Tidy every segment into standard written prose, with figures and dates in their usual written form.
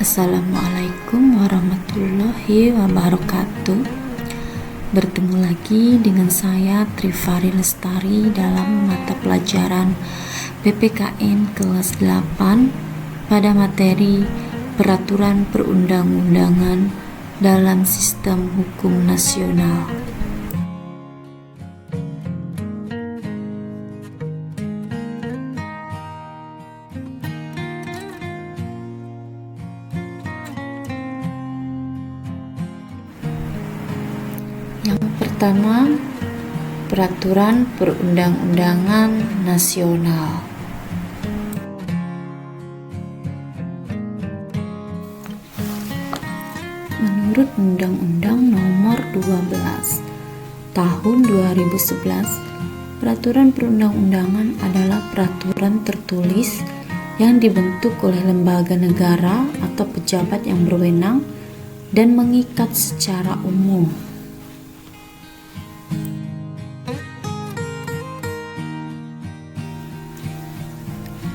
Assalamualaikum warahmatullahi wabarakatuh. Bertemu lagi dengan saya Trifari Lestari dalam mata pelajaran PPKN kelas 8 pada materi Peraturan Perundang-undangan dalam Sistem Hukum Nasional. Yang pertama, Peraturan Perundang-undangan Nasional. Menurut Undang-Undang Nomor 12 Tahun 2011, peraturan perundang-undangan adalah peraturan tertulis yang dibentuk oleh lembaga negara atau pejabat yang berwenang dan mengikat secara umum.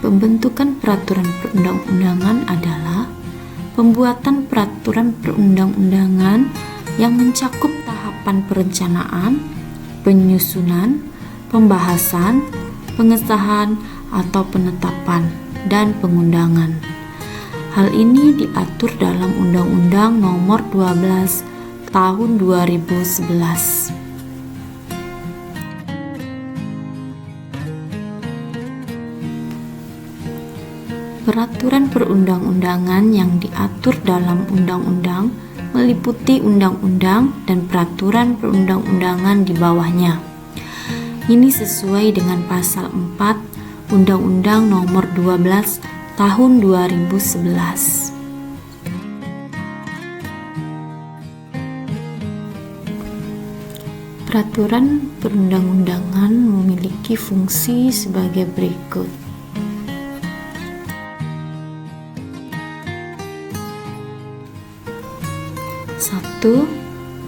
Pembentukan peraturan perundang-undangan adalah pembuatan peraturan perundang-undangan yang mencakup tahapan perencanaan, penyusunan, pembahasan, pengesahan atau penetapan, dan pengundangan. Hal ini diatur dalam Undang-Undang Nomor 12 Tahun 2011. Peraturan perundang-undangan yang diatur dalam undang-undang meliputi undang-undang dan peraturan perundang-undangan di bawahnya. Ini sesuai dengan pasal 4 Undang-Undang Nomor 12 Tahun 2011. Peraturan perundang-undangan memiliki fungsi sebagai berikut. 1.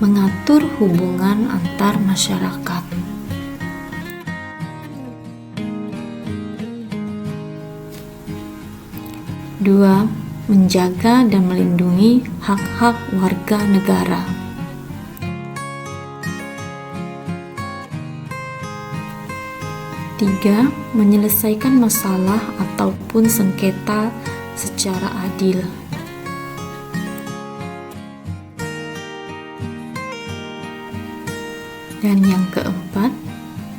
Mengatur hubungan antar masyarakat. 2. Menjaga dan melindungi hak-hak warga negara. 3. Menyelesaikan masalah ataupun sengketa secara adil. Dan yang keempat,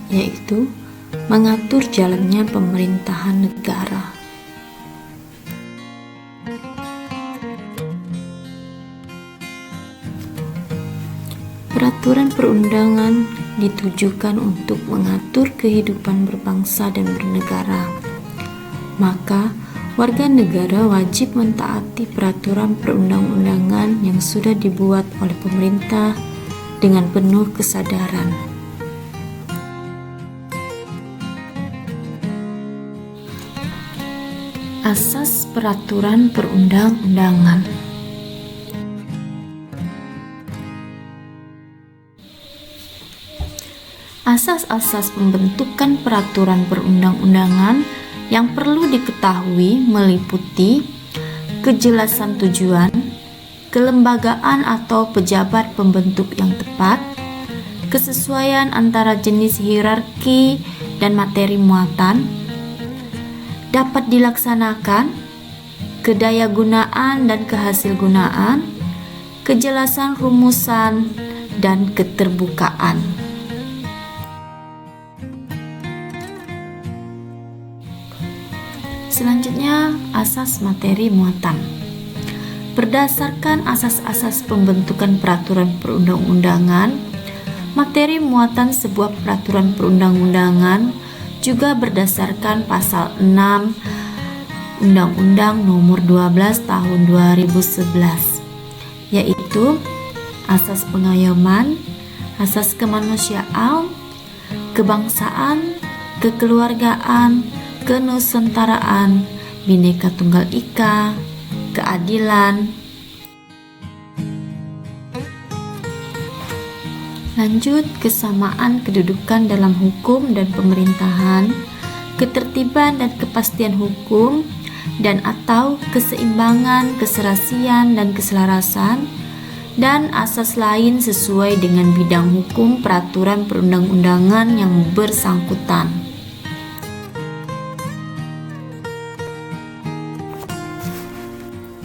yaitu mengatur jalannya pemerintahan negara. Peraturan perundangan ditujukan untuk mengatur kehidupan berbangsa dan bernegara. Maka, warga negara wajib mentaati peraturan perundang-undangan yang sudah dibuat oleh pemerintah dengan penuh kesadaran. Asas peraturan perundang-undangan. Asas-asas pembentukan peraturan perundang-undangan yang perlu diketahui meliputi kejelasan tujuan, kelembagaan atau pejabat pembentuk yang tepat, kesesuaian antara jenis hierarki dan materi muatan, dapat dilaksanakan, kedayagunaan dan kehasilgunaan, kejelasan rumusan, dan keterbukaan. Selanjutnya, asas materi muatan. Berdasarkan asas-asas pembentukan peraturan perundang-undangan, materi muatan sebuah peraturan perundang-undangan juga berdasarkan pasal 6 Undang-Undang Nomor 12 Tahun 2011, yaitu asas pengayoman, asas kemanusiaan, kebangsaan, kekeluargaan, kenusantaraan, Bhinneka Tunggal Ika, keadilan. Lanjut, kesamaan kedudukan dalam hukum dan pemerintahan, ketertiban dan kepastian hukum, dan atau keseimbangan, keserasian, dan keselarasan, dan asas lain sesuai dengan bidang hukum peraturan perundang-undangan yang bersangkutan.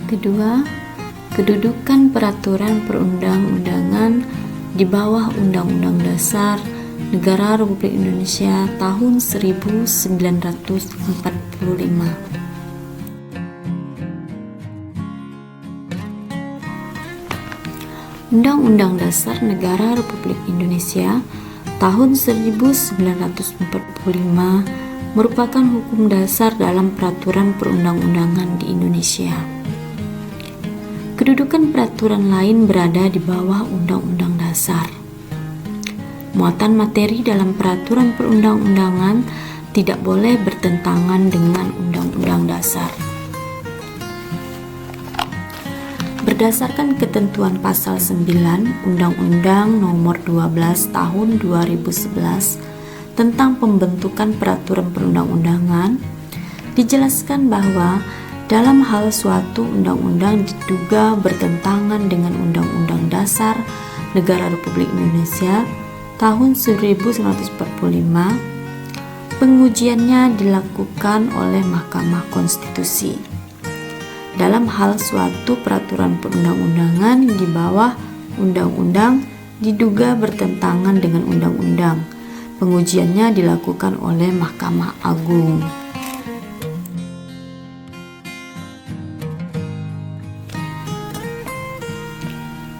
Kedua, kedudukan peraturan perundang-undangan di bawah Undang-Undang Dasar Negara Republik Indonesia tahun 1945. Undang-Undang Dasar Negara Republik Indonesia tahun 1945 merupakan hukum dasar dalam peraturan perundang-undangan di Indonesia. Kedudukan peraturan lain berada di bawah Undang-Undang Dasar. Muatan materi dalam peraturan perundang-undangan tidak boleh bertentangan dengan Undang-Undang Dasar. Berdasarkan ketentuan pasal 9 Undang-Undang Nomor 12 Tahun 2011 tentang pembentukan peraturan perundang-undangan, dijelaskan bahwa dalam hal suatu undang-undang diduga bertentangan dengan Undang-Undang Dasar Negara Republik Indonesia tahun 1945, pengujiannya dilakukan oleh Mahkamah Konstitusi. Dalam hal suatu peraturan perundang-undangan di bawah undang-undang diduga bertentangan dengan undang-undang, pengujiannya dilakukan oleh Mahkamah Agung.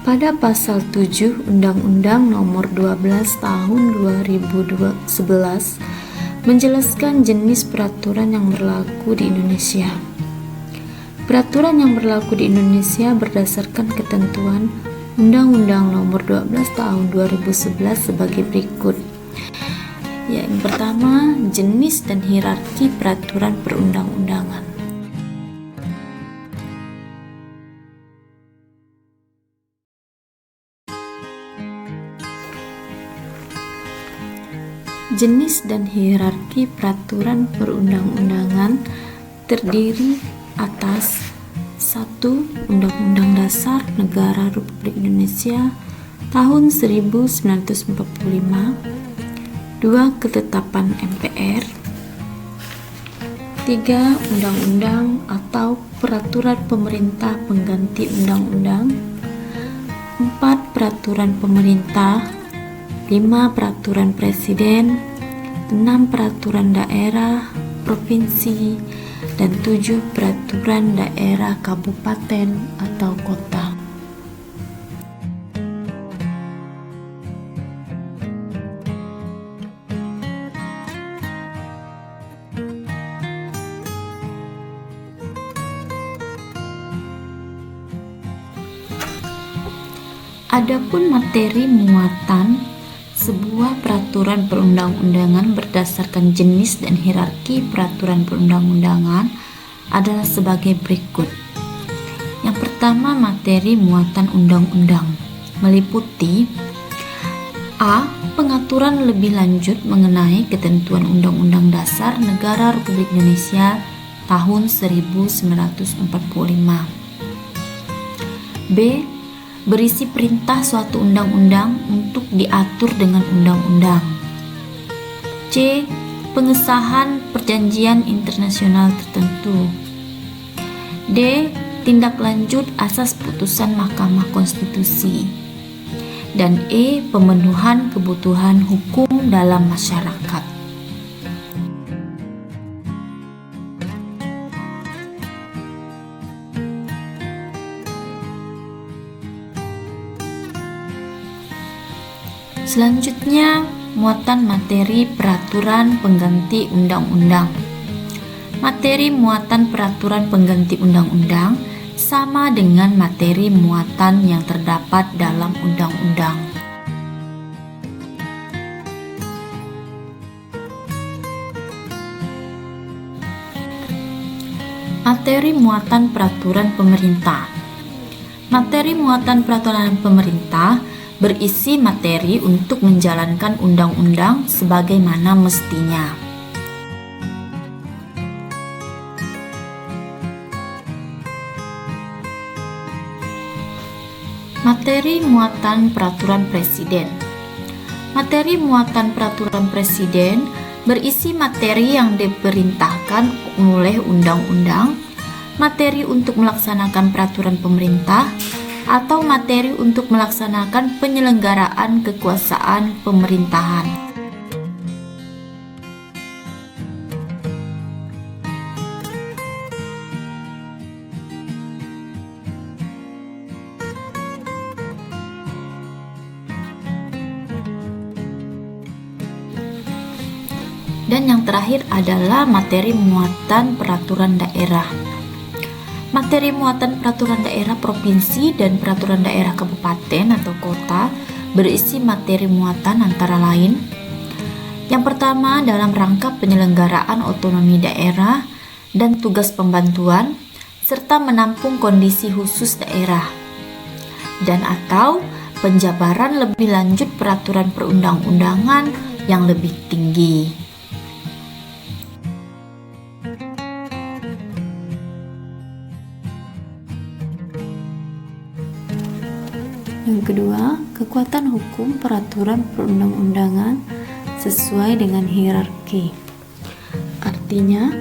Pada pasal 7 Undang-Undang Nomor 12 Tahun 2011 menjelaskan jenis peraturan yang berlaku di Indonesia. Peraturan yang berlaku di Indonesia berdasarkan ketentuan Undang-Undang Nomor 12 Tahun 2011 sebagai berikut. Yang pertama, jenis dan hierarki peraturan perundang-undangan. Jenis dan hierarki peraturan perundang-undangan terdiri atas 1. Undang-Undang Dasar Negara Republik Indonesia tahun 1945. 2. Ketetapan MPR. 3. Undang-undang atau peraturan pemerintah pengganti undang-undang. 4. Peraturan pemerintah. 5. Peraturan presiden. 6. Peraturan daerah, provinsi, dan 7. Peraturan daerah kabupaten atau kota. Adapun materi muatan sebuah peraturan perundang-undangan berdasarkan jenis dan hierarki peraturan perundang-undangan adalah sebagai berikut. Yang pertama, materi muatan undang-undang meliputi A. Pengaturan lebih lanjut mengenai ketentuan Undang-Undang Dasar Negara Republik Indonesia tahun 1945. B. Berisi perintah suatu undang-undang untuk diatur dengan undang-undang. C. Pengesahan perjanjian internasional tertentu. D. Tindak lanjut asas putusan Mahkamah Konstitusi. Dan E. Pemenuhan kebutuhan hukum dalam masyarakat. Selanjutnya, muatan materi peraturan pengganti undang-undang. Materi muatan peraturan pengganti undang-undang sama dengan materi muatan yang terdapat dalam undang-undang. Materi muatan peraturan pemerintah. Materi muatan peraturan pemerintah berisi materi untuk menjalankan undang-undang sebagaimana mestinya. Materi muatan peraturan presiden. Materi muatan peraturan presiden berisi materi yang diperintahkan oleh undang-undang, materi untuk melaksanakan peraturan pemerintah, atau materi untuk melaksanakan penyelenggaraan kekuasaan pemerintahan. Dan yang terakhir adalah materi muatan peraturan daerah. Materi muatan peraturan daerah provinsi dan peraturan daerah kabupaten atau kota berisi materi muatan antara lain. Yang pertama, dalam rangka penyelenggaraan otonomi daerah dan tugas pembantuan serta menampung kondisi khusus daerah, dan atau penjabaran lebih lanjut peraturan perundang-undangan yang lebih tinggi. Yang kedua, kekuatan hukum peraturan perundang-undangan sesuai dengan hierarki. Artinya,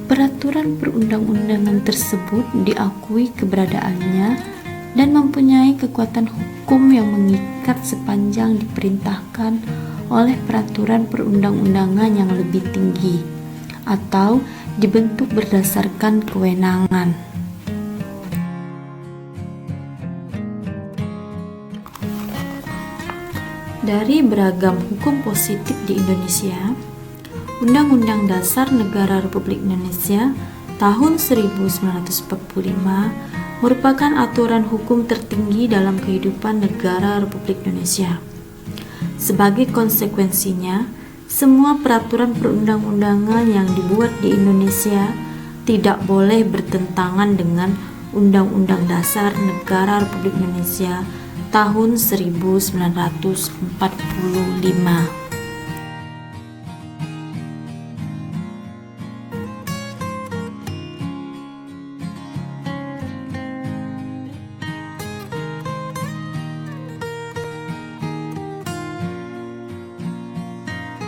peraturan perundang-undangan tersebut diakui keberadaannya dan mempunyai kekuatan hukum yang mengikat sepanjang diperintahkan oleh peraturan perundang-undangan yang lebih tinggi atau dibentuk berdasarkan kewenangan. Dari beragam hukum positif di Indonesia, Undang-Undang Dasar Negara Republik Indonesia tahun 1945 merupakan aturan hukum tertinggi dalam kehidupan negara Republik Indonesia. Sebagai konsekuensinya, semua peraturan perundang-undangan yang dibuat di Indonesia tidak boleh bertentangan dengan Undang-Undang Dasar Negara Republik Indonesia tahun 1945.